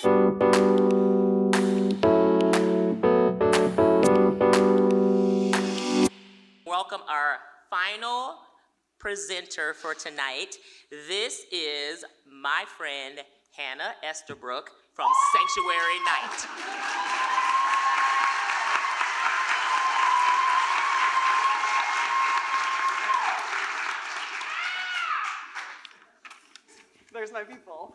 Welcome our final presenter for tonight. This is my friend Hannah Estabrook from Sanctuary Night. There's my people.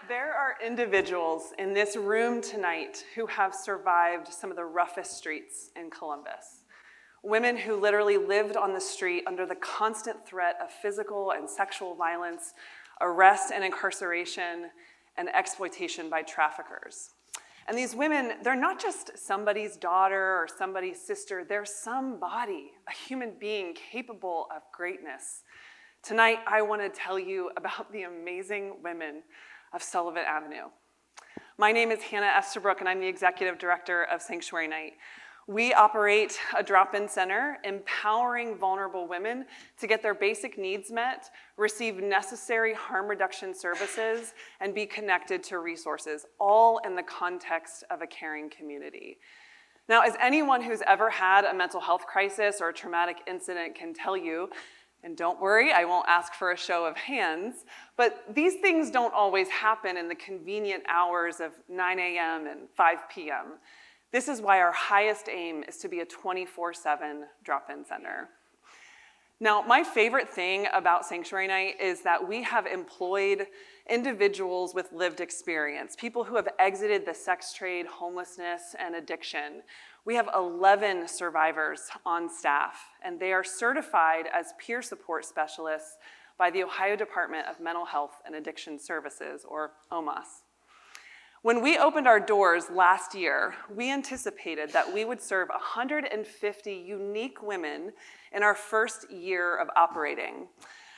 There are individuals in this room tonight who have survived some of the roughest streets in Columbus. Women who literally lived on the street under the constant threat of physical and sexual violence, arrest and incarceration, and exploitation by traffickers. And these women, they're not just somebody's daughter or somebody's sister, they're somebody, a human being capable of greatness. Tonight, I want to tell you about the amazing women of Sullivan Avenue. My name is Hannah Estabrook, and I'm the Executive Director of Sanctuary Night. We operate a drop-in center empowering vulnerable women to get their basic needs met, receive necessary harm reduction services, and be connected to resources, all in the context of a caring community. Now, as anyone who's ever had a mental health crisis or a traumatic incident can tell you, and don't worry, I won't ask for a show of hands, but these things don't always happen in the convenient hours of 9 a.m. and 5 p.m. This is why our highest aim is to be a 24/7 drop-in center. Now, my favorite thing about Sanctuary Night is that we have employed individuals with lived experience, people who have exited the sex trade, homelessness, and addiction. We have 11 survivors on staff, and they are certified as peer support specialists by the Ohio Department of Mental Health and Addiction Services, or OMAS. When we opened our doors last year, we anticipated that we would serve 150 unique women in our first year of operating.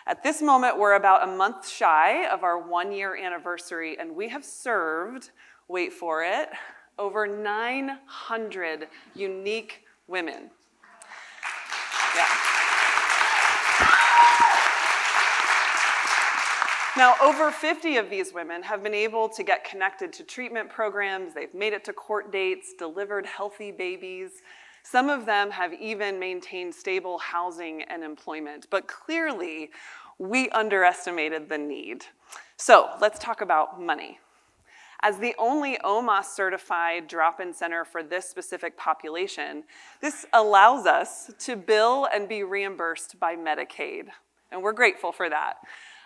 At this moment, we're about a month shy of our 1-year anniversary, and we have served, wait for it, over 900 unique women. Yeah. Now, over 50 of these women have been able to get connected to treatment programs. They've made it to court dates, delivered healthy babies. Some of them have even maintained stable housing and employment. But clearly, we underestimated the need. So let's talk about money. As the only OMAS certified drop-in center for this specific population, this allows us to bill and be reimbursed by Medicaid. And we're grateful for that.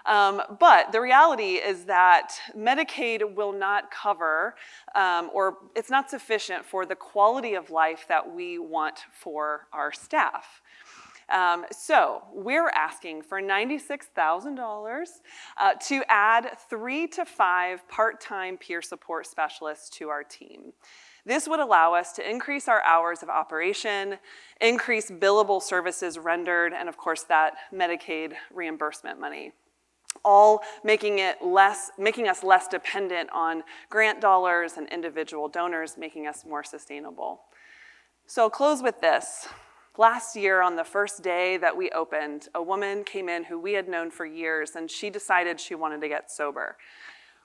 But the reality is that Medicaid will not cover, or it's not sufficient for the quality of life that we want for our staff. So we're asking for $96,000 to add 3 to 5 part-time peer support specialists to our team. This would allow us to increase our hours of operation, increase billable services rendered, and of course that Medicaid reimbursement money, all making us less dependent on grant dollars and individual donors, making us more sustainable. So I'll close with this. Last year, on the first day that we opened, a woman came in who we had known for years, and she decided she wanted to get sober.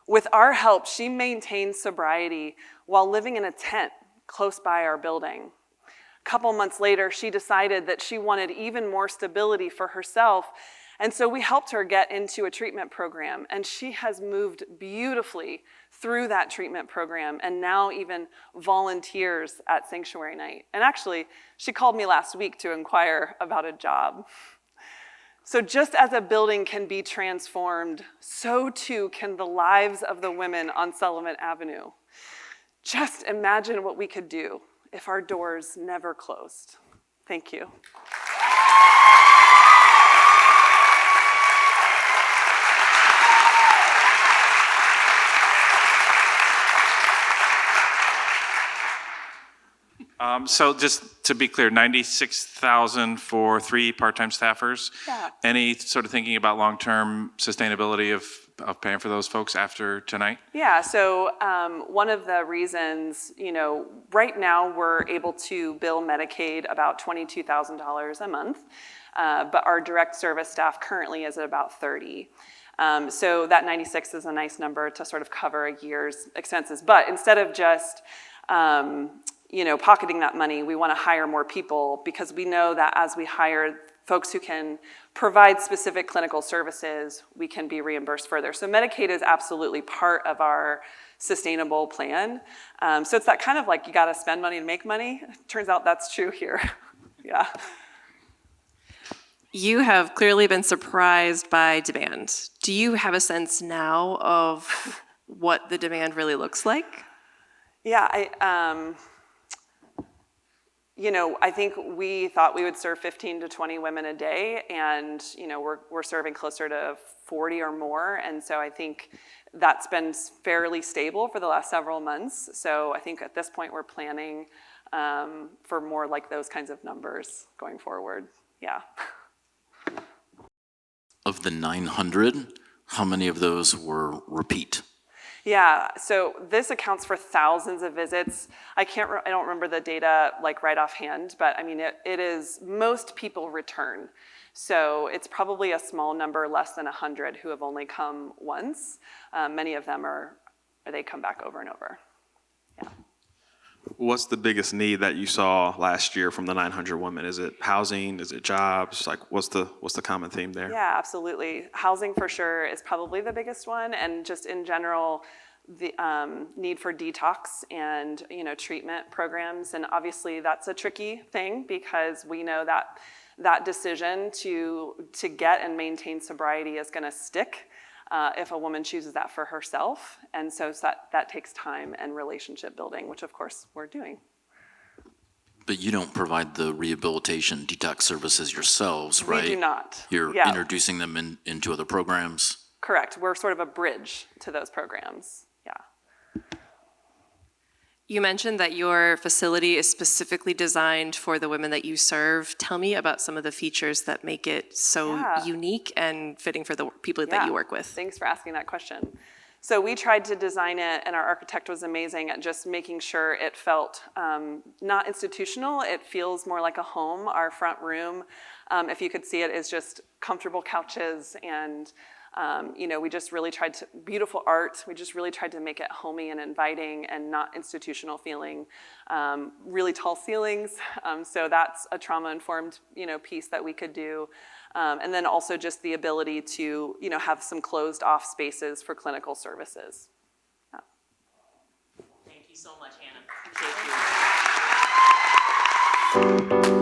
With our help, she maintained sobriety while living in a tent close by our building. A couple months later, she decided that she wanted even more stability for herself, and so we helped her get into a treatment program, and she has moved beautifully through that treatment program and now even volunteers at Sanctuary Night. And actually, she called me last week to inquire about a job. So just as a building can be transformed, so too can the lives of the women on Sullivan Avenue. Just imagine what we could do if our doors never closed. Thank you. So just to be clear, $96,000 for 3 part-time staffers. Yeah. Any sort of thinking about long-term sustainability of paying for those folks after tonight? Yeah, so one of the reasons, right now we're able to bill Medicaid about $22,000 a month, but our direct service staff currently is at about $30,000. So that 96 is a nice number to sort of cover a year's expenses. But instead of just pocketing that money, we want to hire more people, because we know that as we hire folks who can provide specific clinical services, we can be reimbursed further. So Medicaid is absolutely part of our sustainable plan. So it's that kind of like, you got to spend money to make money. Turns out that's true here. Yeah. You have clearly been surprised by demand. Do you have a sense now of what the demand really looks like? Yeah, I think we thought we would serve 15 to 20 women a day, and we're serving closer to 40 or more, and so I think that's been fairly stable for the last several months. So I think at this point we're planning for more like those kinds of numbers going forward. Yeah. Of the 900, how many of those were repeat? Yeah, so this accounts for thousands of visits. I don't remember the data like right offhand, but I mean, it is, most people return. So it's probably a small number, less than 100, who have only come once. Many of them they come back over and over. Yeah. What's the biggest need that you saw last year from the 900 women? Is it housing? Is it jobs? Like, what's the common theme there? Yeah, absolutely. Housing for sure is probably the biggest one, and just in general, the need for detox and treatment programs. And obviously, that's a tricky thing, because we know that decision to get and maintain sobriety is going to stick if a woman chooses that for herself. And so that takes time and relationship building, which of course we're doing. But you don't provide the rehabilitation detox services yourselves, right? We do not. You're Yeah. introducing them into other programs? Correct. We're sort of a bridge to those programs. Yeah. You mentioned that your facility is specifically designed for the women that you serve. Tell me about some of the features that make it so Yeah. unique and fitting for the people that you work with. Thanks for asking that question. So we tried to design it, and our architect was amazing at just making sure it felt not institutional. It feels more like a home. Our front room, if you could see it, is just comfortable couches, and we just really tried to, beautiful art. We just really tried to make it homey and inviting and not institutional feeling. Really tall ceilings. So that's a trauma-informed, piece that we could do. And then also just the ability to, have some closed off spaces for clinical services. Yeah. Thank you so much, Hannah. Appreciate you.